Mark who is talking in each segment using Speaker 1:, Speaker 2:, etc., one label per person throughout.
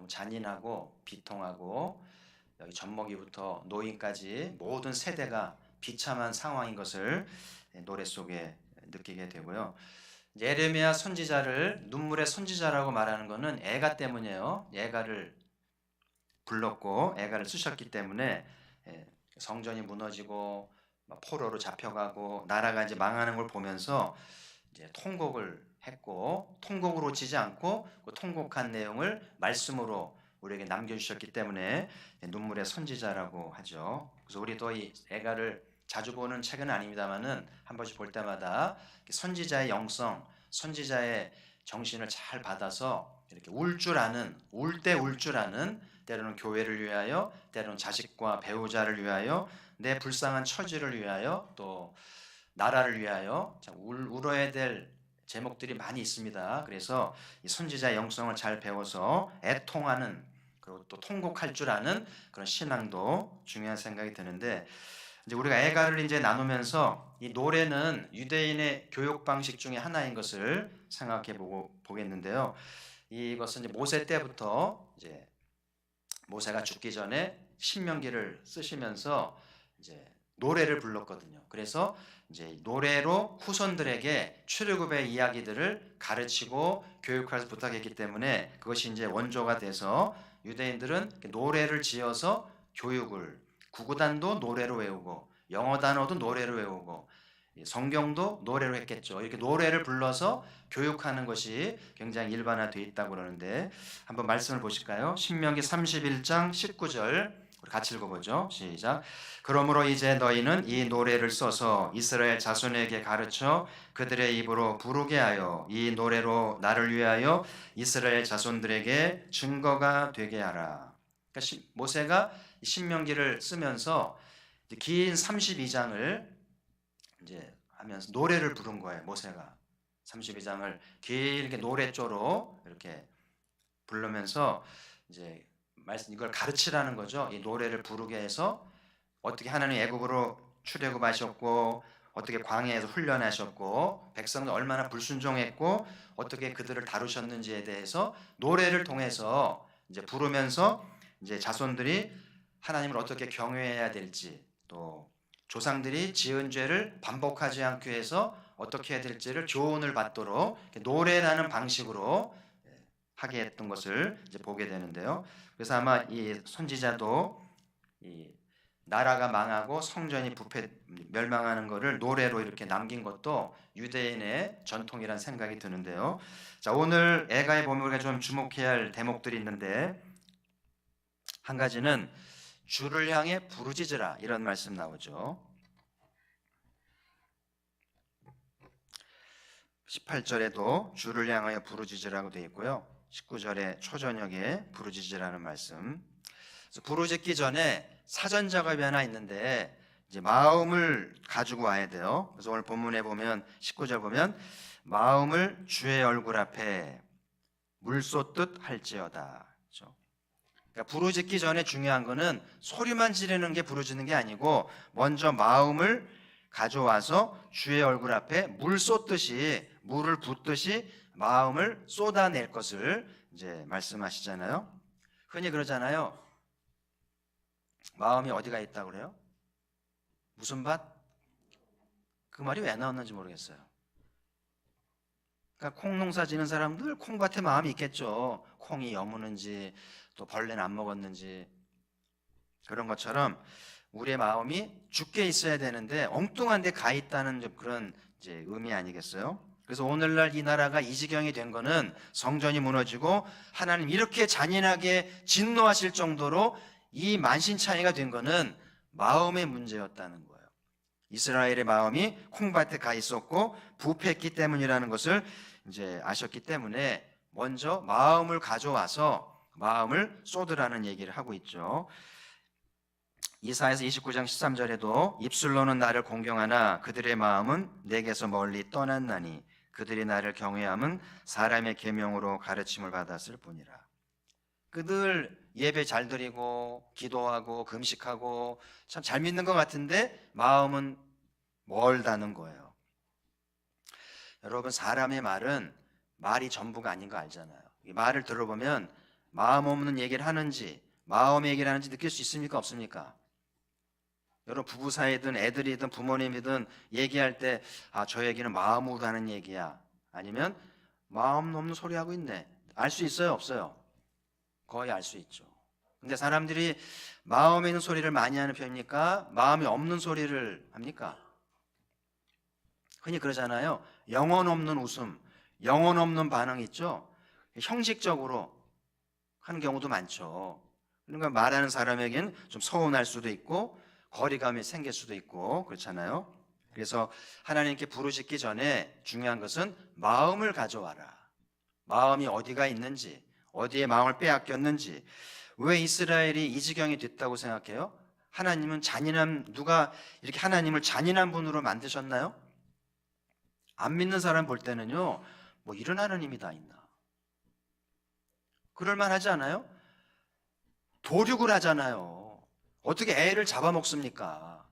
Speaker 1: 너무 잔인하고 비통하고 여기 젖먹이부터 노인까지 모든 세대가 비참한 상황인 것을 노래 속에 느끼게 되고요. 예레미야 선지자를 눈물의 선지자라고 말하는 것은 애가 때문이에요. 애가를 불렀고 애가를 쓰셨기 때문에 성전이 무너지고 포로로 잡혀가고 나라가 이제 망하는 걸 보면서 이제 통곡을 했고 통곡으로 지지 않고 그 통곡한 내용을 말씀으로 우리에게 남겨주셨기 때문에 눈물의 선지자라고 하죠. 그래서 우리도 이 애가를 자주 보는 책은 아닙니다만은 한 번씩 볼 때마다 선지자의 영성, 선지자의 정신을 잘 받아서 이렇게 울 줄 아는, 울 때 울 줄 아는, 때로는 교회를 위하여, 때로는 자식과 배우자를 위하여, 내 불쌍한 처지를 위하여, 또 나라를 위하여 울어야 될 제목들이 많이 있습니다. 그래서 이 선지자의 영성을 잘 배워서 애통하는, 그리고 또 통곡할 줄 아는 그런 신앙도 중요한 생각이 드는데, 이제 우리가 애가를 이제 나누면서 이 노래는 유대인의 교육 방식 중에 하나인 것을 생각해 보겠는데요. 이것은 이제 모세 때부터 이제 모세가 죽기 전에 신명기를 쓰시면서 이제 노래를 불렀거든요. 그래서 이제 노래로 후손들에게 출애굽의 이야기들을 가르치고 교육할 부탁했기 때문에 그것이 이제 원조가 돼서 유대인들은 노래를 지어서 교육을 구구단도 노래로 외우고 영어 단어도 노래로 외우고 성경도 노래로 했겠죠. 이렇게 노래를 불러서 교육하는 것이 굉장히 일반화되어 있다고 그러는데 한번 말씀을 보실까요? 신명기 31장 19절 우리 같이 읽어보죠. 시작. 그러므로 이제 너희는 이 노래를 써서 이스라엘 자손에게 가르쳐 그들의 입으로 부르게 하여 이 노래로 나를 위하여 이스라엘 자손들에게 증거가 되게 하라. 그러니까 모세가 신명기를 쓰면서 긴 32장을 이제 하면서 노래를 부른 거예요. 모세가 32장을 길게 노래조로 이렇게 부르면서 이제 말씀 이걸 가르치라는 거죠. 이 노래를 부르게 해서 어떻게 하나님 애굽으로 출애굽하셨고 어떻게 광야에서 훈련하셨고 백성들 얼마나 불순종했고 어떻게 그들을 다루셨는지에 대해서 노래를 통해서 이제 부르면서 이제 자손들이 하나님을 어떻게 경외해야 될지 또 조상들이 지은 죄를 반복하지 않기 위해서 어떻게 해야 될지를 교훈을 받도록 노래라는 방식으로 하게 했던 것을 이제 보게 되는데요. 그래서 아마 이 선지자도 이 나라가 망하고 성전이 부패 멸망하는 것을 노래로 이렇게 남긴 것도 유대인의 전통이란 생각이 드는데요. 자, 오늘 애가에 보면 우리가 좀 주목해야 할 대목들이 있는데 한 가지는 주를 향해 부르짖으라 이런 말씀 나오죠. 18절에도 주를 향하여 부르짖으라고 되어 있고요. 19절에 초저녁에 부르짖으라는 말씀. 그래서 부르짖기 전에 사전 작업이 하나 있는데 이제 마음을 가지고 와야 돼요. 그래서 오늘 본문에 보면 19절 보면 마음을 주의 얼굴 앞에 물 쏟듯 할지어다. 그렇죠? 그러니까 부르짖기 전에 중요한 거는 소리만 지르는 게 부르짖는 게 아니고 먼저 마음을 가져와서 주의 얼굴 앞에 물 쏟듯이 물을 붓듯이 마음을 쏟아낼 것을 이제 말씀하시잖아요. 흔히 그러잖아요. 마음이 어디가 있다고 그래요? 무슨 밭? 그 말이 왜 나왔는지 모르겠어요. 그러니까 콩 농사 지는 사람들 콩밭에 마음이 있겠죠. 콩이 여무는지 또 벌레는 안 먹었는지 그런 것처럼 우리의 마음이 죽게 있어야 되는데 엉뚱한 데 가 있다는 그런 이제 의미 아니겠어요? 그래서 오늘날 이 나라가 이 지경이 된 거는 성전이 무너지고 하나님 이렇게 잔인하게 진노하실 정도로 이 만신창이가 된 거는 마음의 문제였다는 거예요. 이스라엘의 마음이 콩밭에 가 있었고 부패했기 때문이라는 것을 이제 아셨기 때문에 먼저 마음을 가져와서 마음을 쏟으라는 얘기를 하고 있죠. 이사야서 29장 13절에도 입술로는 나를 공경하나 그들의 마음은 내게서 멀리 떠났나니 그들이 나를 경외함은 사람의 계명으로 가르침을 받았을 뿐이라. 그들 예배 잘 드리고 기도하고 금식하고 참 잘 믿는 것 같은데 마음은 멀다는 거예요. 여러분 사람의 말은 말이 전부가 아닌 거 알잖아요. 이 말을 들어보면 마음 없는 얘기를 하는지 마음의 얘기를 하는지 느낄 수 있습니까? 없습니까? 여러분 부부 사이든 애들이든 부모님이든 얘기할 때 저 얘기는 마음으로 하는 얘기야, 아니면 마음 없는 소리 하고 있네, 알 수 있어요? 없어요? 거의 알 수 있죠. 근데 사람들이 마음에 있는 소리를 많이 하는 편입니까? 마음이 없는 소리를 합니까? 흔히 그러잖아요. 영혼 없는 웃음, 영혼 없는 반응 있죠? 형식적으로 하는 경우도 많죠. 그러니까 말하는 사람에겐 좀 서운할 수도 있고 거리감이 생길 수도 있고 그렇잖아요. 그래서 하나님께 부르짖기 전에 중요한 것은 마음을 가져와라. 마음이 어디가 있는지, 어디에 마음을 빼앗겼는지. 왜 이스라엘이 이 지경이 됐다고 생각해요? 하나님은 누가 이렇게 하나님을 잔인한 분으로 만드셨나요? 안 믿는 사람 볼 때는요, 뭐 이런 하나님이 다 있나? 그럴만 하지 않아요? 도륙을 하잖아요. 어떻게 애를 잡아먹습니까?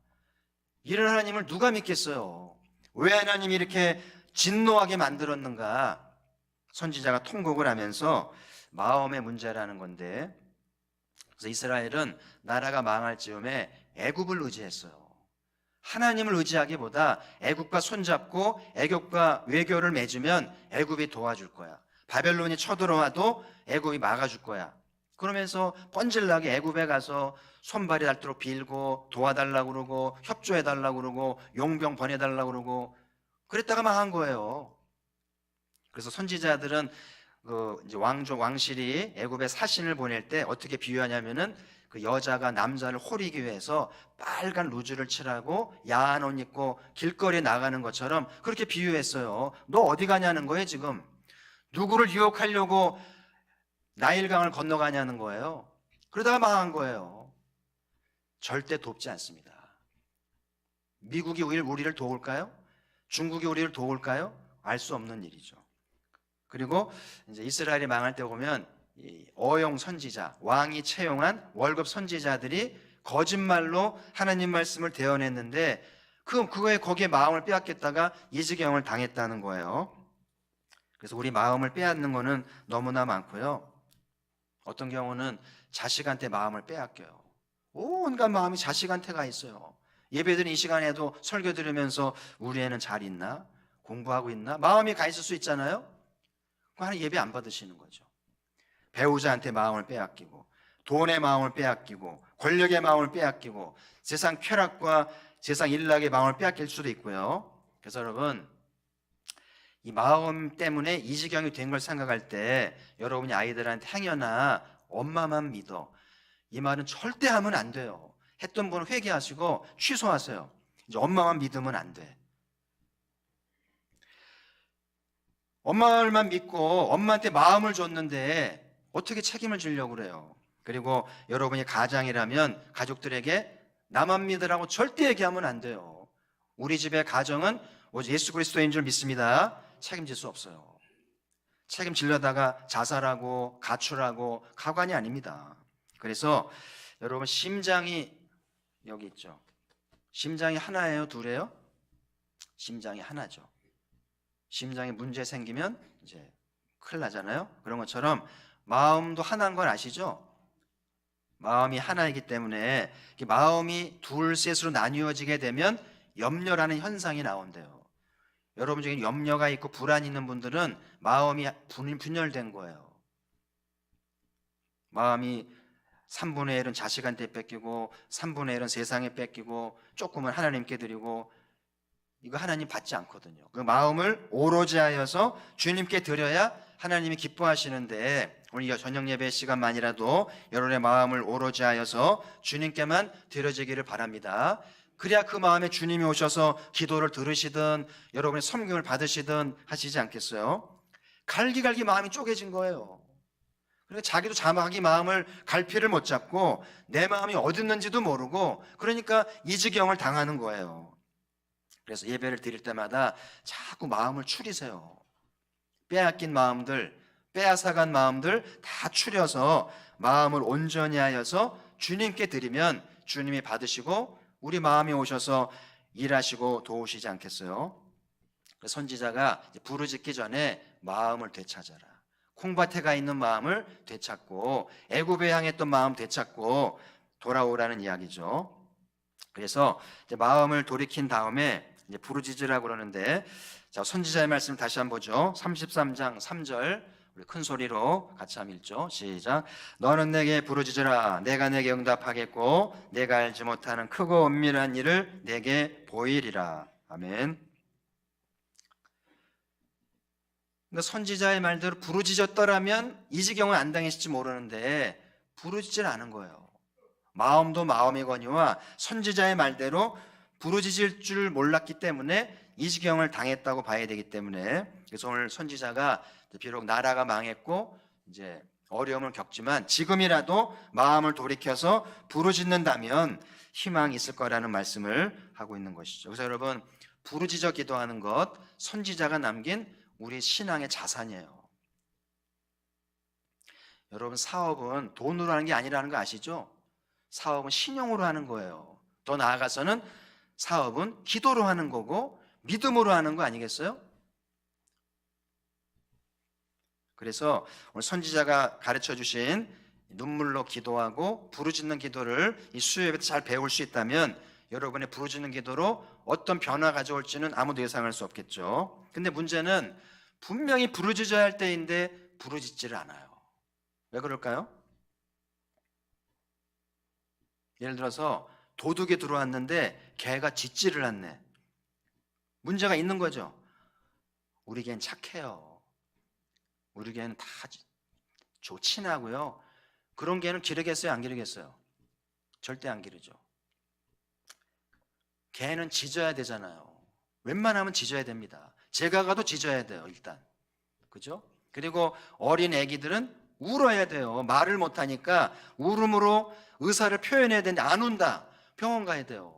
Speaker 1: 이런 하나님을 누가 믿겠어요? 왜 하나님이 이렇게 진노하게 만들었는가? 선지자가 통곡을 하면서 마음의 문제라는 건데, 그래서 이스라엘은 나라가 망할 즈음에 애굽을 의지했어요. 하나님을 의지하기보다 애굽과 손잡고 애굽과 외교를 맺으면 애굽이 도와줄 거야. 바벨론이 쳐들어와도 애굽이 막아줄 거야. 그러면서 뻔질나게 애굽에 가서 손발이 닳도록 빌고 도와달라고 그러고 협조해달라고 그러고 용병 보내달라고 그러고 그랬다가 망한 거예요. 그래서 선지자들은 이제 왕실이 애굽에 사신을 보낼 때 어떻게 비유하냐면은 그 여자가 남자를 호리기 위해서 빨간 루즈를 칠하고 야한 옷 입고 길거리에 나가는 것처럼 그렇게 비유했어요. 너 어디 가냐는 거예요, 지금. 누구를 유혹하려고 나일강을 건너가냐는 거예요. 그러다가 망한 거예요. 절대 돕지 않습니다. 미국이 우리를 도울까요? 중국이 우리를 도울까요? 알 수 없는 일이죠. 그리고 이제 이스라엘이 망할 때 보면 어용 선지자, 왕이 채용한 월급 선지자들이 거짓말로 하나님 말씀을 대언했는데 거기에 마음을 빼앗겼다가 이 지경을 당했다는 거예요. 그래서 우리 마음을 빼앗는 거는 너무나 많고요. 어떤 경우는 자식한테 마음을 빼앗겨요. 온갖 마음이 자식한테 가 있어요. 예배드린 이 시간에도 설교 들으면서 우리 애는 잘 있나? 공부하고 있나? 마음이 가 있을 수 있잖아요. 하나님 예배 안 받으시는 거죠. 배우자한테 마음을 빼앗기고 돈의 마음을 빼앗기고 권력의 마음을 빼앗기고 세상 쾌락과 세상 일락의 마음을 빼앗길 수도 있고요. 그래서 여러분 이 마음 때문에 이 지경이 된 걸 생각할 때 여러분이 아이들한테 행여나 엄마만 믿어, 이 말은 절대 하면 안 돼요. 했던 분은 회개하시고 취소하세요. 이제 엄마만 믿으면 안 돼. 엄마만 믿고 엄마한테 마음을 줬는데 어떻게 책임을 지려고 그래요? 그리고 여러분이 가장이라면 가족들에게 나만 믿으라고 절대 얘기하면 안 돼요. 우리 집의 가정은 오직 예수 그리스도인 줄 믿습니다. 책임질 수 없어요. 책임지려다가 자살하고 가출하고 가관이 아닙니다. 그래서 여러분 심장이 여기 있죠. 심장이 하나예요? 둘이에요? 심장이 하나죠. 심장에 문제 생기면 이제 큰일 나잖아요. 그런 것처럼 마음도 하나인 걸 아시죠? 마음이 하나이기 때문에 마음이 둘, 셋으로 나뉘어지게 되면 염려라는 현상이 나온대요. 여러분 중에 염려가 있고 불안이 있는 분들은 마음이 분열된 거예요. 마음이 3분의 1은 자식한테 뺏기고 3분의 1은 세상에 뺏기고 조금은 하나님께 드리고, 이거 하나님 받지 않거든요. 그 마음을 오로지 하여서 주님께 드려야 하나님이 기뻐하시는데, 오늘 저녁 예배 시간만이라도 여러분의 마음을 오로지 하여서 주님께만 드려지기를 바랍니다. 그래야 그 마음에 주님이 오셔서 기도를 들으시든 여러분의 섬김을 받으시든 하시지 않겠어요? 갈기갈기 마음이 쪼개진 거예요. 그러니까 자기도 자기 마음을 갈피를 못 잡고 내 마음이 어디 있는지도 모르고, 그러니까 이 지경을 당하는 거예요. 그래서 예배를 드릴 때마다 자꾸 마음을 추리세요. 빼앗긴 마음들, 빼앗아간 마음들 다 추려서 마음을 온전히 하여서 주님께 드리면 주님이 받으시고 우리 마음이 오셔서 일하시고 도우시지 않겠어요? 선지자가 부르짖기 전에 마음을 되찾아라. 공밭에 가 있는 마음을 되찾고 애굽에 향했던 마음 되찾고 돌아오라는 이야기죠. 그래서 이제 마음을 돌이킨 다음에 이제 부르짖으라고 그러는데, 자, 선지자의 말씀 다시 한번 보죠. 33장 3절 우리 큰 소리로 같이 한번 읽죠. 시작. 너는 내게 부르짖으라. 내가 내게 응답하겠고 내가 알지 못하는 크고 은밀한 일을 내게 보이리라. 아멘. 그러니까 선지자의 말대로 부르짖었더라면 이 지경은 안 당했을지 모르는데 부르짖질 않은 거예요. 마음도 마음이거니와 선지자의 말대로 부르짖을 줄 몰랐기 때문에 이 지경을 당했다고 봐야 되기 때문에, 그래서 오늘 선지자가 비록 나라가 망했고 이제 어려움을 겪지만 지금이라도 마음을 돌이켜서 부르짖는다면 희망이 있을 거라는 말씀을 하고 있는 것이죠. 그래서 여러분, 부르짖어 기도하는 것 선지자가 남긴 우리 신앙의 자산이에요. 여러분, 사업은 돈으로 하는 게 아니라는 거 아시죠? 사업은 신용으로 하는 거예요. 더 나아가서는 사업은 기도로 하는 거고 믿음으로 하는 거 아니겠어요? 그래서 오늘 선지자가 가르쳐 주신 눈물로 기도하고 부르짖는 기도를 이 수요예배 때 잘 배울 수 있다면 여러분의 부르짖는 기도로 어떤 변화 가져올지는 아무도 예상할 수 없겠죠. 근데 문제는 분명히 부르짖어야 할 때인데 부르짖지를 않아요. 왜 그럴까요? 예를 들어서 도둑이 들어왔는데 개가 짖지를 않네. 문제가 있는 거죠. 우리 개는 착해요. 우리 개는 다 친하고요. 그런 개는 기르겠어요? 안 기르겠어요? 절대 안 기르죠. 개는 짖어야 되잖아요. 웬만하면 짖어야 됩니다. 제가 가도 짖어야 돼요, 일단. 그죠? 그리고 어린 애기들은 울어야 돼요. 말을 못하니까 울음으로 의사를 표현해야 되는데 안 운다. 병원 가야 돼요.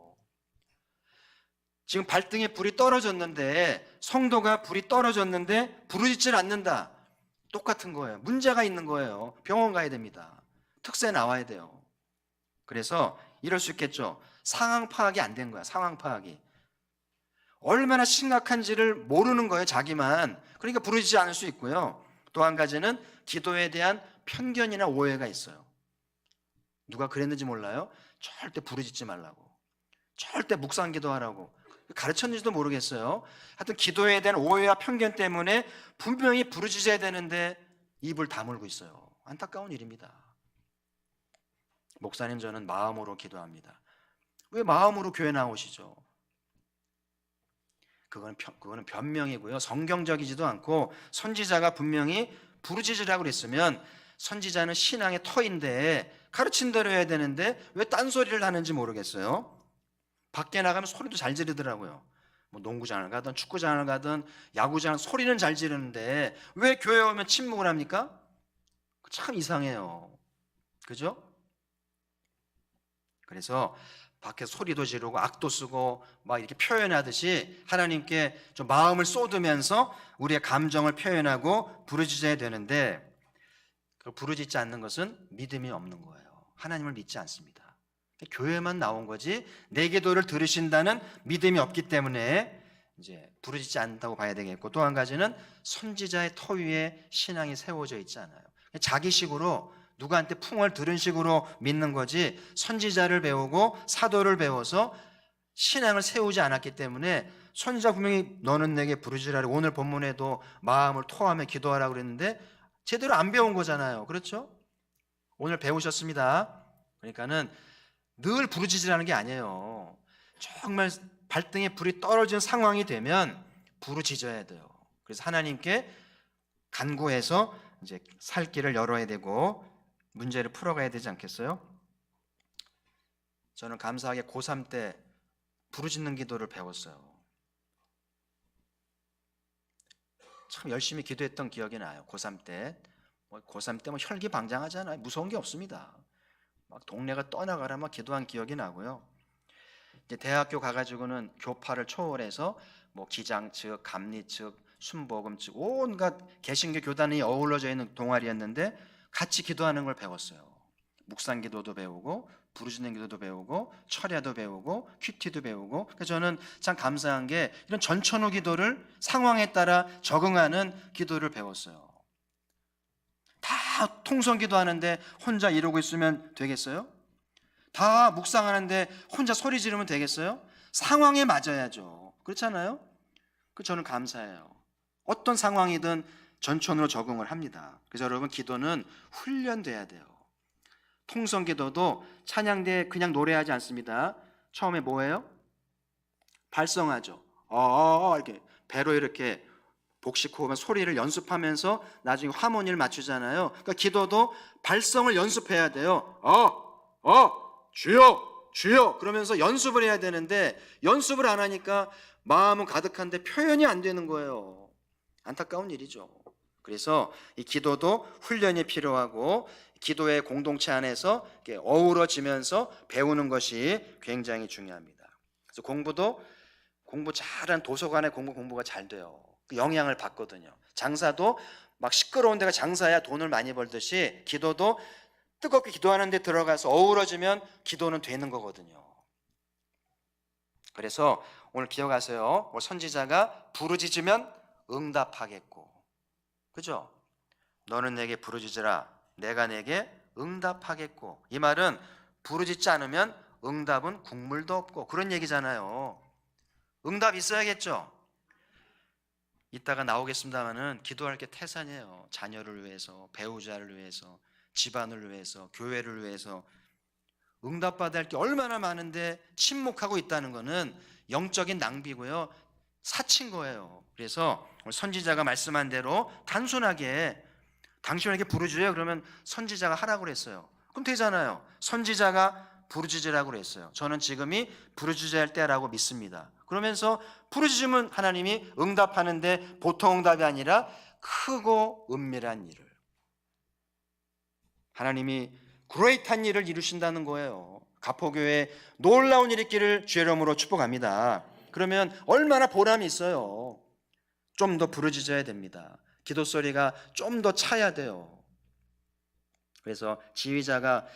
Speaker 1: 지금 발등에 불이 떨어졌는데, 성도가 불이 떨어졌는데 부르짖질 않는다. 똑같은 거예요. 문제가 있는 거예요. 병원 가야 됩니다. 특세 나와야 돼요. 그래서 이럴 수 있겠죠. 상황 파악이 안 된 거야. 상황 파악이. 얼마나 심각한지를 모르는 거예요, 자기만. 그러니까 부르짖지 않을 수 있고요. 또 한 가지는 기도에 대한 편견이나 오해가 있어요. 누가 그랬는지 몰라요? 절대 부르짖지 말라고, 절대 묵상 기도하라고 가르쳤는지도 모르겠어요. 하여튼 기도에 대한 오해와 편견 때문에 분명히 부르짖어야 되는데 입을 다물고 있어요. 안타까운 일입니다. 목사님, 저는 마음으로 기도합니다. 왜 마음으로 교회 나오시죠? 그거는 변명이고요. 성경적이지도 않고, 선지자가 분명히 부르짖으라고 그랬으면 선지자는 신앙의 터인데 가르친 대로 해야 되는데 왜 딴소리를 하는지 모르겠어요. 밖에 나가면 소리도 잘 지르더라고요. 뭐 농구장을 가든 축구장을 가든 야구장 소리는 잘 지르는데 왜 교회 오면 침묵을 합니까? 참 이상해요. 그죠? 그래서 밖에 소리도 지르고 악도 쓰고 막 이렇게 표현하듯이 하나님께 좀 마음을 쏟으면서 우리의 감정을 표현하고 부르짖어야 되는데, 그 부르짖지 않는 것은 믿음이 없는 거예요. 하나님을 믿지 않습니다. 교회만 나온 거지 내 기도를 들으신다는 믿음이 없기 때문에 이제 부르짖지 않는다고 봐야 되겠고, 또 한 가지는 선지자의 터 위에 신앙이 세워져 있지 않아요. 자기식으로 누구한테 풍을 들은 식으로 믿는 거지 선지자를 배우고 사도를 배워서 신앙을 세우지 않았기 때문에, 선지자 분명히 너는 내게 부르짖으라, 오늘 본문에도 마음을 토하며 기도하라고 그랬는데 제대로 안 배운 거잖아요. 그렇죠? 오늘 배우셨습니다. 그러니까는 늘 부르짖으라는 게 아니에요. 정말 발등에 불이 떨어진 상황이 되면 부르짖어야 돼요. 그래서 하나님께 간구해서 이제 살 길을 열어야 되고 문제를 풀어가야 되지 않겠어요? 저는 감사하게 고3 때 부르짖는 기도를 배웠어요. 참 열심히 기도했던 기억이 나요. 고3 때. 고3 때 혈기방장하잖아요. 무서운 게 없습니다. 막 동네가 떠나가라 막 기도한 기억이 나고요. 이제 대학교 가가지고는 교파를 초월해서 뭐 기장 측, 감리 측, 순복음 측 온갖 개신교 교단이 어우러져 있는 동아리였는데 같이 기도하는 걸 배웠어요. 묵상 기도도 배우고 부르짖는 기도도 배우고 철야도 배우고 큐티도 배우고. 그래서 저는 참 감사한 게 이런 전천후 기도를 상황에 따라 적응하는 기도를 배웠어요. 다 통성기도 하는데 혼자 이러고 있으면 되겠어요? 다 묵상하는데 혼자 소리 지르면 되겠어요? 상황에 맞아야죠. 그렇잖아요? 저는 감사해요. 어떤 상황이든 전천후로 적응을 합니다. 그래서 여러분, 기도는 훈련돼야 돼요. 통성기도도 찬양대 그냥 노래하지 않습니다. 처음에 뭐예요? 발성하죠. 이렇게 배로 이렇게 복식호흡 소리를 연습하면서 나중에 하모니를 맞추잖아요. 그러니까 기도도 발성을 연습해야 돼요. 주여 주여 그러면서 연습을 해야 되는데 연습을 안 하니까 마음은 가득한데 표현이 안 되는 거예요. 안타까운 일이죠. 그래서 이 기도도 훈련이 필요하고 기도의 공동체 안에서 어우러지면서 배우는 것이 굉장히 중요합니다. 그래서 공부 잘한 도서관의 공부가 잘 돼요. 그 영향을 받거든요. 장사도 막 시끄러운 데가 장사야 돈을 많이 벌듯이 기도도 뜨겁게 기도하는 데 들어가서 어우러지면 기도는 되는 거거든요. 그래서 오늘 기억하세요. 선지자가 부르짖으면 응답하겠고, 그죠? 너는 내게 부르짖으라 내가 내게 응답하겠고. 이 말은 부르짖지 않으면 응답은 국물도 없고 그런 얘기잖아요. 응답 있어야겠죠. 이따가 나오겠습니다마는 기도할 게 태산이에요. 자녀를 위해서, 배우자를 위해서, 집안을 위해서, 교회를 위해서 응답받아야 할 게 얼마나 많은데 침묵하고 있다는 것은 영적인 낭비고요, 사친 거예요. 그래서 선지자가 말씀한 대로 단순하게 당신에게 부르짖어요 그러면 선지자가 하라고 그랬어요. 그럼 되잖아요. 선지자가 부르짖으라고 그랬어요. 저는 지금이 부르짖어야 할 때라고 믿습니다. 그러면서 부르짖으면 하나님이 응답하는데 보통 응답이 아니라 크고 은밀한 일을, 하나님이 그레이트한 일을 이루신다는 거예요. 가포교회에 놀라운 일이 있기를 주의 이름으로 축복합니다. 그러면 얼마나 보람이 있어요. 좀 더 부르짖어야 됩니다. 기도 소리가 좀 더 차야 돼요. 그래서 지휘자가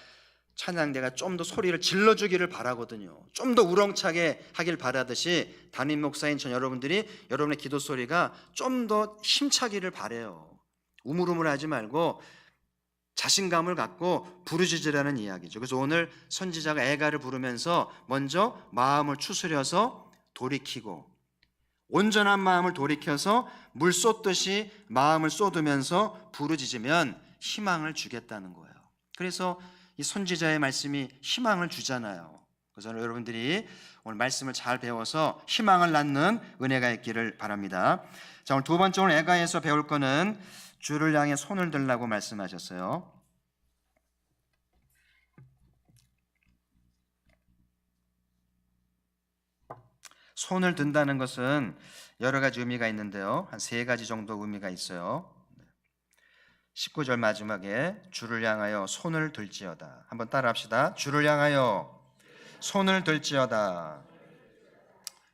Speaker 1: 찬양대가 좀 더 소리를 질러주기를 바라거든요. 좀 더 우렁차게 하길 바라듯이 담임 목사인 전 여러분들이 여러분의 기도 소리가 좀 더 힘차기를 바라요. 우물우물하지 말고 자신감을 갖고 부르짖으라는 이야기죠. 그래서 오늘 선지자가 애가를 부르면서 먼저 마음을 추스려서 돌이키고, 온전한 마음을 돌이켜서 물 쏟듯이 마음을 쏟으면서 부르짖으면 희망을 주겠다는 거예요. 그래서 이 선지자의 말씀이 희망을 주잖아요. 그래서 여러분들이 오늘 말씀을 잘 배워서 희망을 낳는 은혜가 있기를 바랍니다. 자, 오늘 두 번째, 오늘 애가에서 배울 거는 주를 향해 손을 들라고 말씀하셨어요. 손을 든다는 것은 여러 가지 의미가 있는데요, 한 세 가지 정도 의미가 있어요. 19절 마지막에 주를 향하여 손을 들지어다. 한번 따라 합시다. 주를 향하여 손을 들지어다.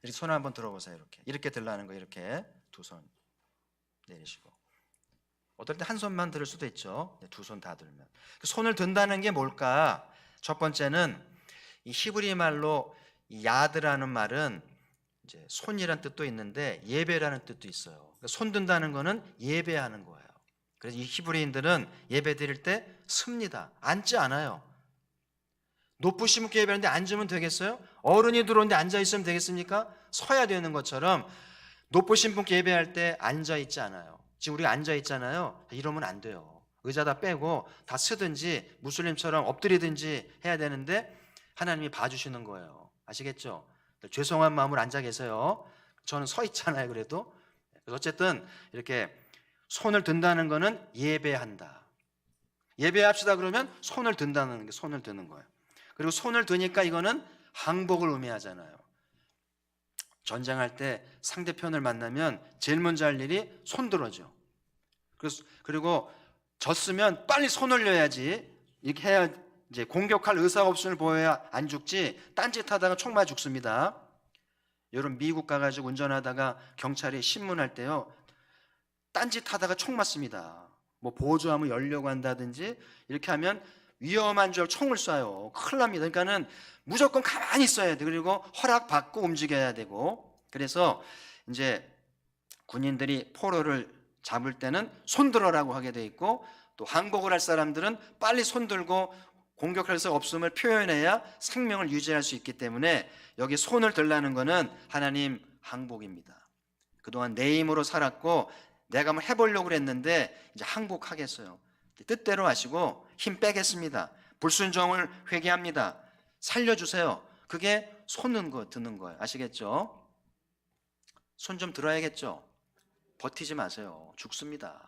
Speaker 1: 이렇게 손을 한번 들어보세요. 이렇게 들라는 거예요. 이렇게 두 손 내리시고, 어떨 때 한 손만 들을 수도 있죠. 두 손 다 들면. 손을 든다는 게 뭘까? 첫 번째는 이 히브리 말로 야드라는 말은 이제 손이란 뜻도 있는데 예배라는 뜻도 있어요. 그러니까 손 든다는 거는 예배하는 거예요. 그래서 이 히브리인들은 예배 드릴 때 습니다. 앉지 않아요. 높으신 분께 예배하는데 앉으면 되겠어요? 어른이 들어오는데 앉아 있으면 되겠습니까? 서야 되는 것처럼 높으신 분께 예배할 때 앉아 있지 않아요. 지금 우리가 앉아 있잖아요. 이러면 안 돼요. 의자 다 빼고 다 쓰든지 무슬림처럼 엎드리든지 해야 되는데 하나님이 봐주시는 거예요. 아시겠죠? 죄송한 마음으로 앉아 계세요. 저는 서 있잖아요. 그래도 어쨌든 이렇게 손을 든다는 거는 예배한다. 예배합시다 그러면 손을 든다는 게 손을 드는 거예요. 그리고 손을 드니까 이거는 항복을 의미하잖아요. 전쟁할 때 상대편을 만나면 제일 먼저 할 일이 손 들어죠. 그리고 졌으면 빨리 손 올려야지. 이렇게 해야 이제 공격할 의사가 없음을 보여야 안 죽지, 딴짓하다가 총 맞아 죽습니다. 여러분 미국 가가지고 운전하다가 경찰이 신문할 때요, 딴짓하다가 총 맞습니다. 뭐 보조함을 열려고 한다든지 이렇게 하면 위험한 줄 알고 총을 쏴요. 큰일 납니다. 그러니까는 무조건 가만히 있어야 돼. 그리고 허락받고 움직여야 되고. 그래서 이제 군인들이 포로를 잡을 때는 손들어라고 하게 돼 있고, 또 항복을 할 사람들은 빨리 손 들고 공격할 수 없음을 표현해야 생명을 유지할 수 있기 때문에 여기 손을 들라는 것은 하나님 항복입니다. 그동안 내 힘으로 살았고 내가 한번 해보려고 그랬는데 이제 항복하겠어요. 뜻대로 하시고 힘 빼겠습니다. 불순종을 회개합니다. 살려주세요. 그게 손 드는 거예요. 아시겠죠? 손 좀 들어야겠죠? 버티지 마세요. 죽습니다.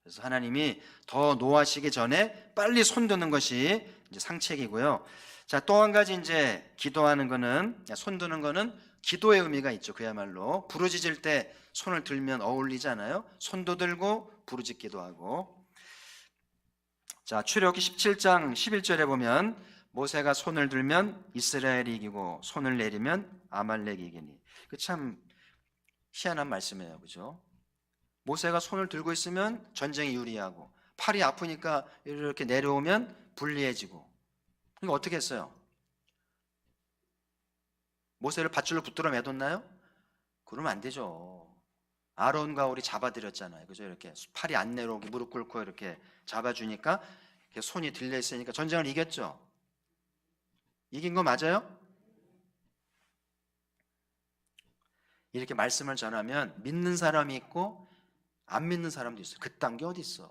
Speaker 1: 그래서 하나님이 더 노하시기 전에 빨리 손 드는 것이 이제 상책이고요. 자, 또 한 가지 이제 기도하는 거는, 손 드는 거는 기도의 의미가 있죠. 그야말로 부르짖을 때 손을 들면 어울리잖아요. 손도 들고 부르짖기도 하고. 자, 출애굽기 17장 11절에 보면 모세가 손을 들면 이스라엘이 이기고 손을 내리면 아말렉이 이기니. 그 참 희한한 말씀이에요. 그죠? 모세가 손을 들고 있으면 전쟁이 유리하고 팔이 아프니까 이렇게 내려오면 불리해지고. 그러니까 어떻게 했어요? 모세를 밧줄로 붙들어 매뒀나요? 그러면 안 되죠. 아론과 우리 잡아드렸잖아요. 그죠? 이렇게 팔이 안 내려오게 무릎 꿇고 이렇게 잡아주니까 손이 들려 있으니까 전쟁을 이겼죠. 이긴 거 맞아요? 이렇게 말씀을 전하면 믿는 사람이 있고 안 믿는 사람도 있어요. 그딴 게 어디 있어?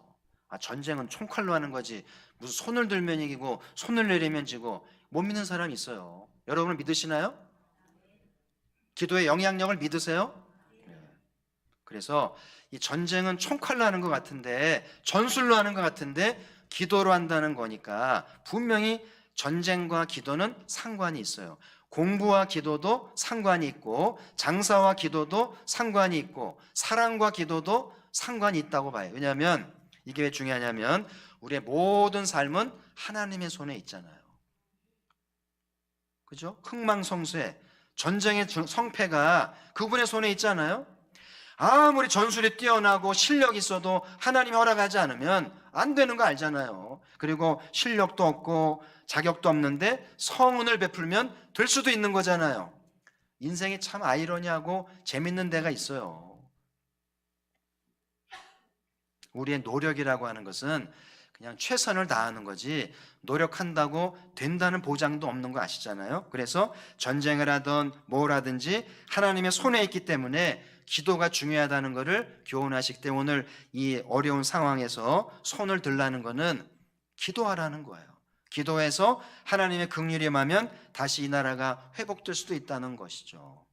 Speaker 1: 전쟁은 총칼로 하는 거지. 무슨 손을 들면 이기고 손을 내리면 지고. 못 믿는 사람이 있어요. 여러분은 믿으시나요? 기도의 영향력을 믿으세요? 그래서 이 전쟁은 총칼로 하는 것 같은데, 전술로 하는 것 같은데 기도로 한다는 거니까 분명히 전쟁과 기도는 상관이 있어요. 공부와 기도도 상관이 있고 장사와 기도도 상관이 있고 사랑과 기도도 상관이 있다고 봐요. 왜냐하면 이게 왜 중요하냐면 우리의 모든 삶은 하나님의 손에 있잖아요. 그죠? 흥망성쇠 전쟁의 성패가 그분의 손에 있잖아요. 아무리 전술이 뛰어나고 실력이 있어도 하나님이 허락하지 않으면 안 되는 거 알잖아요. 그리고 실력도 없고 자격도 없는데 성은을 베풀면 될 수도 있는 거잖아요. 인생이 참 아이러니하고 재밌는 데가 있어요. 우리의 노력이라고 하는 것은 그냥 최선을 다하는 거지 노력한다고 된다는 보장도 없는 거 아시잖아요. 그래서 전쟁을 하든 뭘 하든지 하나님의 손에 있기 때문에 기도가 중요하다는 것을 교훈하시기 때문에 오늘 이 어려운 상황에서 손을 들라는 것은 기도하라는 거예요. 기도해서 하나님의 긍휼이 임하면 다시 이 나라가 회복될 수도 있다는 것이죠.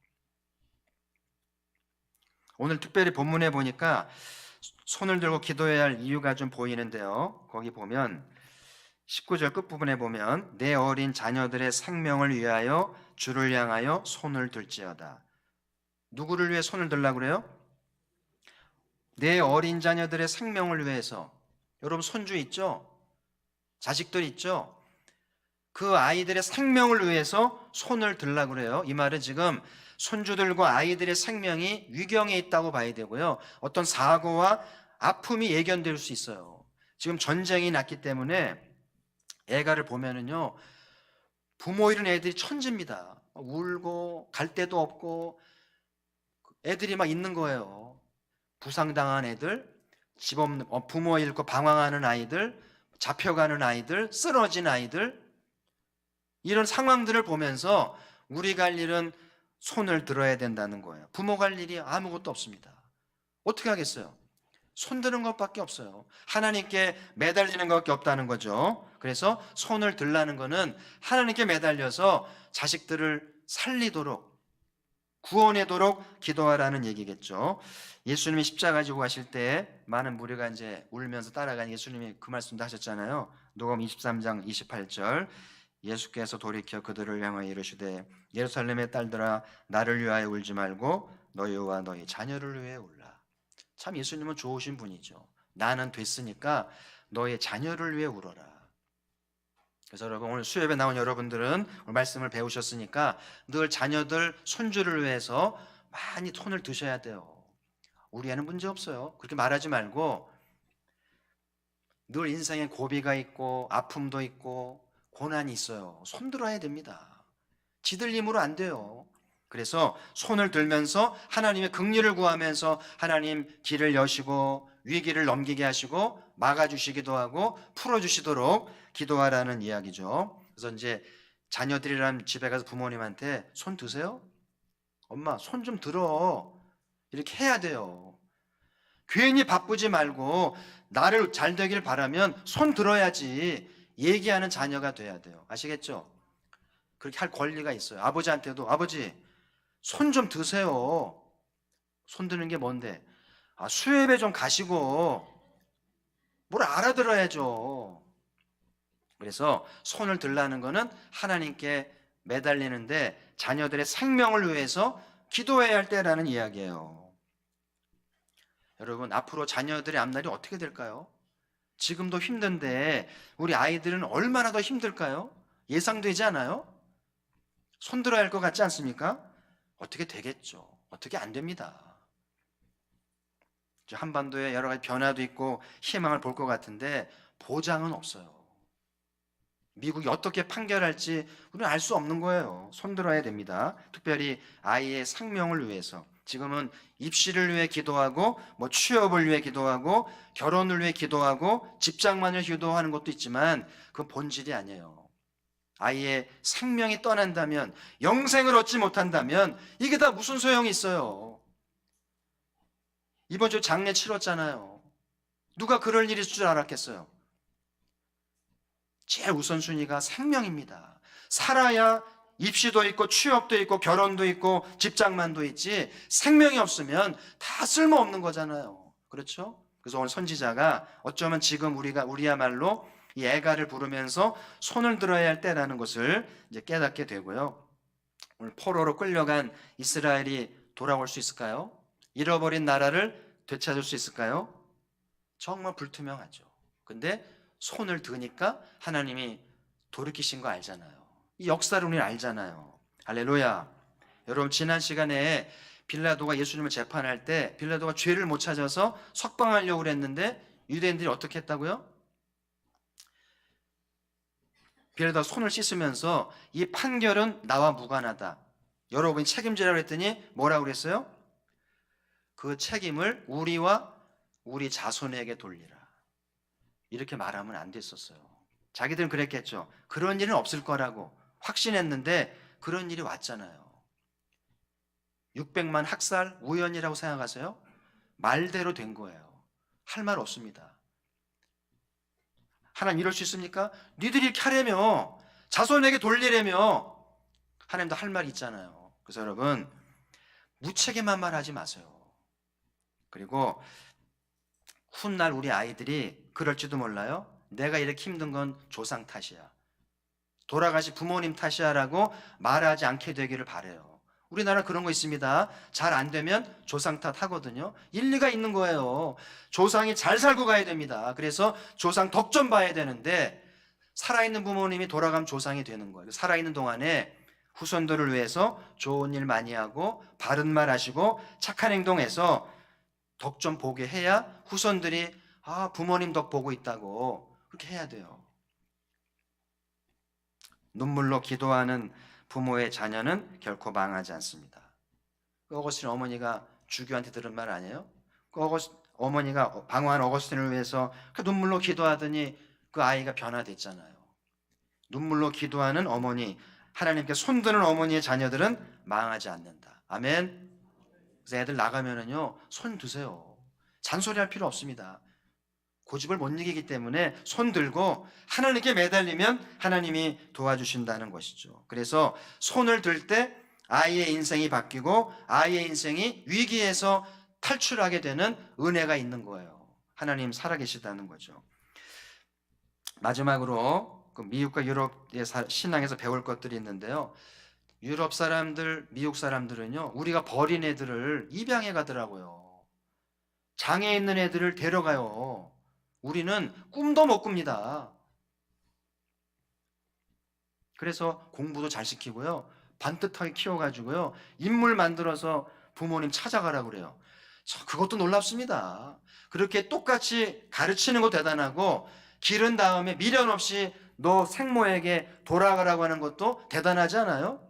Speaker 1: 오늘 특별히 본문에 보니까 손을 들고 기도해야 할 이유가 좀 보이는데요. 거기 보면 19절 끝부분에 보면 내 어린 자녀들의 생명을 위하여 주를 향하여 손을 들지어다. 누구를 위해 손을 들라고 그래요? 내 어린 자녀들의 생명을 위해서. 여러분 손주 있죠? 자식들 있죠? 그 아이들의 생명을 위해서 손을 들라고 그래요. 이 말은 지금 손주들과 아이들의 생명이 위경에 있다고 봐야 되고요. 어떤 사고와 아픔이 예견될 수 있어요. 지금 전쟁이 났기 때문에 애가를 보면은요, 부모 잃은 애들이 천지입니다. 울고 갈 데도 없고 애들이 막 있는 거예요. 부상당한 애들, 집 없는 부모 잃고 방황하는 아이들, 잡혀가는 아이들, 쓰러진 아이들, 이런 상황들을 보면서 우리가 할 일은 손을 들어야 된다는 거예요. 부모가 할 일이 아무것도 없습니다. 어떻게 하겠어요? 손 드는 것밖에 없어요. 하나님께 매달리는 것밖에 없다는 거죠. 그래서 손을 들라는 것은 하나님께 매달려서 자식들을 살리도록 구원하도록 기도하라는 얘기겠죠. 예수님이 십자가 지고 가실 때 많은 무리가 이제 울면서 따라간 예수님이 그 말씀도 하셨잖아요. 누가복음 23장 28절 예수께서 돌이켜 그들을 향하여 이르시되 예루살렘의 딸들아 나를 위하여 울지 말고 너희와 너희 자녀를 위해 울라. 참 예수님은 좋으신 분이죠. 나는 됐으니까 너의 자녀를 위해 울어라. 그래서 여러분 오늘 수업에 나온 여러분들은 오늘 말씀을 배우셨으니까 늘 자녀들 손주를 위해서 많이 손을 드셔야 돼요. 우리 애는 문제 없어요. 그렇게 말하지 말고 늘 인생에 고비가 있고 아픔도 있고 고난이 있어요. 손 들어야 됩니다. 지들 힘으로 안 돼요. 그래서 손을 들면서 하나님의 긍휼을 구하면서 하나님 길을 여시고 위기를 넘기게 하시고 막아주시기도 하고 풀어주시도록 기도하라는 이야기죠. 그래서 이제 자녀들이랑 집에 가서 부모님한테 손 드세요? 엄마 손 좀 들어. 이렇게 해야 돼요. 괜히 바쁘지 말고 나를 잘 되길 바라면 손 들어야지 얘기하는 자녀가 돼야 돼요. 아시겠죠? 그렇게 할 권리가 있어요. 아버지한테도 아버지 손 좀 드세요. 손 드는 게 뭔데? 수협에 좀 가시고 뭘 알아들어야죠. 그래서 손을 들라는 거는 하나님께 매달리는데 자녀들의 생명을 위해서 기도해야 할 때라는 이야기예요. 여러분, 앞으로 자녀들의 앞날이 어떻게 될까요? 지금도 힘든데 우리 아이들은 얼마나 더 힘들까요? 예상되지 않아요? 손들어야 할 것 같지 않습니까? 어떻게 되겠죠? 어떻게 안 됩니다. 한반도에 여러 가지 변화도 있고 희망을 볼 것 같은데 보장은 없어요. 미국이 어떻게 판결할지 우리는 알 수 없는 거예요. 손들어야 됩니다. 특별히 아이의 생명을 위해서. 지금은 입시를 위해 기도하고 취업을 위해 기도하고 결혼을 위해 기도하고 직장만을 기도하는 것도 있지만 그건 본질이 아니에요. 아이의 생명이 떠난다면, 영생을 얻지 못한다면 이게 다 무슨 소용이 있어요? 이번 주 장례 치렀잖아요. 누가 그럴 일이 있을 줄 알았겠어요? 제일 우선순위가 생명입니다. 살아야 입시도 있고 취업도 있고 결혼도 있고 직장만도 있지, 생명이 없으면 다 쓸모없는 거잖아요. 그렇죠? 그래서 오늘 선지자가 어쩌면 지금 우리야말로 이 애가를 부르면서 손을 들어야 할 때라는 것을 이제 깨닫게 되고요. 오늘 포로로 끌려간 이스라엘이 돌아올 수 있을까요? 잃어버린 나라를 되찾을 수 있을까요? 정말 불투명하죠. 근데 손을 드니까 하나님이 돌이키신 거 알잖아요. 이 역사를 우리는 알잖아요. 할렐루야. 여러분, 지난 시간에 빌라도가 예수님을 재판할 때 빌라도가 죄를 못 찾아서 석방하려고 그랬는데 유대인들이 어떻게 했다고요? 빌라도가 손을 씻으면서 이 판결은 나와 무관하다, 여러분이 책임지라고 했더니 뭐라고 그랬어요? 그 책임을 우리와 우리 자손에게 돌리라, 이렇게 말하면 안 됐었어요. 자기들은 그랬겠죠. 그런 일은 없을 거라고 확신했는데 그런 일이 왔잖아요. 600만 학살 우연이라고 생각하세요? 말대로 된 거예요. 할 말 없습니다. 하나님 이럴 수 있습니까? 니들이 이렇게 하려며, 자손에게 돌리려며, 하나님도 할 말이 있잖아요. 그래서 여러분, 무책임한 말 하지 마세요. 그리고 훗날 우리 아이들이 그럴지도 몰라요. 내가 이렇게 힘든 건 조상 탓이야, 돌아가신 부모님 탓이야라고 말하지 않게 되기를 바라요. 우리나라 그런 거 있습니다. 잘 안 되면 조상 탓 하거든요. 일리가 있는 거예요. 조상이 잘 살고 가야 됩니다. 그래서 조상 덕 좀 봐야 되는데 살아있는 부모님이 돌아가면 조상이 되는 거예요. 살아있는 동안에 후손들을 위해서 좋은 일 많이 하고 바른 말 하시고 착한 행동해서 덕 좀 보게 해야 후손들이 부모님 덕 보고 있다고 그렇게 해야 돼요. 눈물로 기도하는 부모의 자녀는 결코 망하지 않습니다. 어거스틴 어머니가 주교한테 들은 말 아니에요? 어머니가 방황한 어거스틴을 위해서 눈물로 기도하더니 그 아이가 변화됐잖아요. 눈물로 기도하는 어머니, 하나님께 손드는 어머니의 자녀들은 망하지 않는다. 아멘. 그래서 애들 나가면은요, 손 드세요. 잔소리할 필요 없습니다. 고집을 못 이기기 때문에 손 들고 하나님께 매달리면 하나님이 도와주신다는 것이죠. 그래서 손을 들 때 아이의 인생이 바뀌고 아이의 인생이 위기에서 탈출하게 되는 은혜가 있는 거예요. 하나님 살아계시다는 거죠. 마지막으로 그 미국과 유럽의 신앙에서 배울 것들이 있는데요. 유럽 사람들, 미국 사람들은요, 우리가 버린 애들을 입양해 가더라고요. 장애 있는 애들을 데려가요. 우리는 꿈도 못 꿉니다. 그래서 공부도 잘 시키고요, 반듯하게 키워가지고요, 인물 만들어서 부모님 찾아가라고 그래요. 그것도 놀랍습니다. 그렇게 똑같이 가르치는 거 대단하고 기른 다음에 미련 없이 너 생모에게 돌아가라고 하는 것도 대단하지 않아요?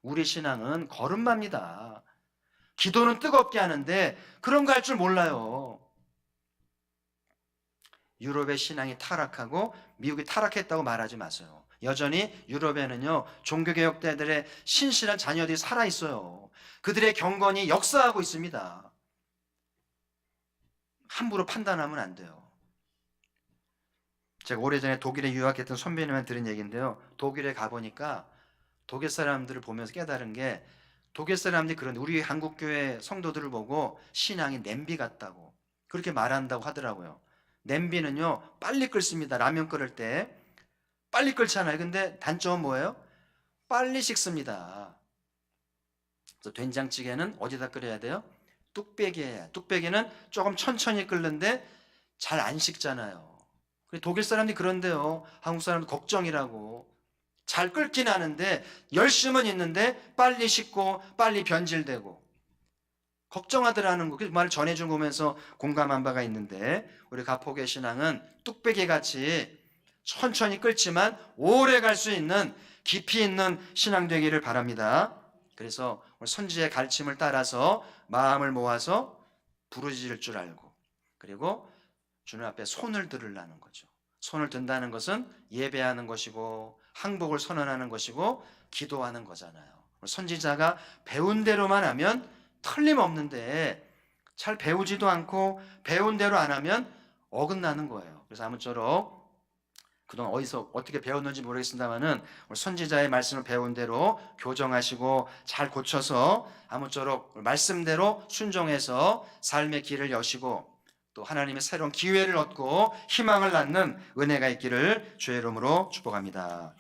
Speaker 1: 우리 신앙은 걸음마입니다. 기도는 뜨겁게 하는데 그런 거 할 줄 몰라요. 유럽의 신앙이 타락하고 미국이 타락했다고 말하지 마세요. 여전히 유럽에는요, 종교개혁자들의 신실한 자녀들이 살아있어요. 그들의 경건이 역사하고 있습니다. 함부로 판단하면 안 돼요. 제가 오래전에 독일에 유학했던 선배님한테 들은 얘기인데요, 독일에 가보니까 독일 사람들을 보면서 깨달은 게, 독일 사람들이 그런 우리 한국교회 성도들을 보고 신앙이 냄비 같다고 그렇게 말한다고 하더라고요. 냄비는요, 빨리 끓습니다. 라면 끓을 때 빨리 끓잖아요. 근데 단점은 뭐예요? 빨리 식습니다. 그래서 된장찌개는 어디다 끓여야 돼요? 뚝배기에. 뚝배기는 조금 천천히 끓는데 잘 안 식잖아요. 독일 사람들이 그런데요, 한국 사람들 걱정이라고. 잘 끓긴 하는데 열심은 있는데 빨리 식고 빨리 변질되고 걱정하더라는 거. 그 말을 전해준 거 보면서 공감한 바가 있는데, 우리 가포교회 신앙은 뚝배기 같이 천천히 끓지만 오래 갈 수 있는 깊이 있는 신앙 되기를 바랍니다. 그래서 선지의 가르침을 따라서 마음을 모아서 부르짖을 줄 알고, 그리고 주님 앞에 손을 들으라는 거죠. 손을 든다는 것은 예배하는 것이고 항복을 선언하는 것이고 기도하는 거잖아요. 선지자가 배운 대로만 하면 틀림없는데, 잘 배우지도 않고 배운 대로 안 하면 어긋나는 거예요. 그래서 아무쪼록 그동안 어디서 어떻게 배웠는지 모르겠습니다만은 선지자의 말씀을 배운 대로 교정하시고 잘 고쳐서 아무쪼록 말씀대로 순종해서 삶의 길을 여시고 또 하나님의 새로운 기회를 얻고 희망을 낳는 은혜가 있기를 주의 이름으로 축복합니다.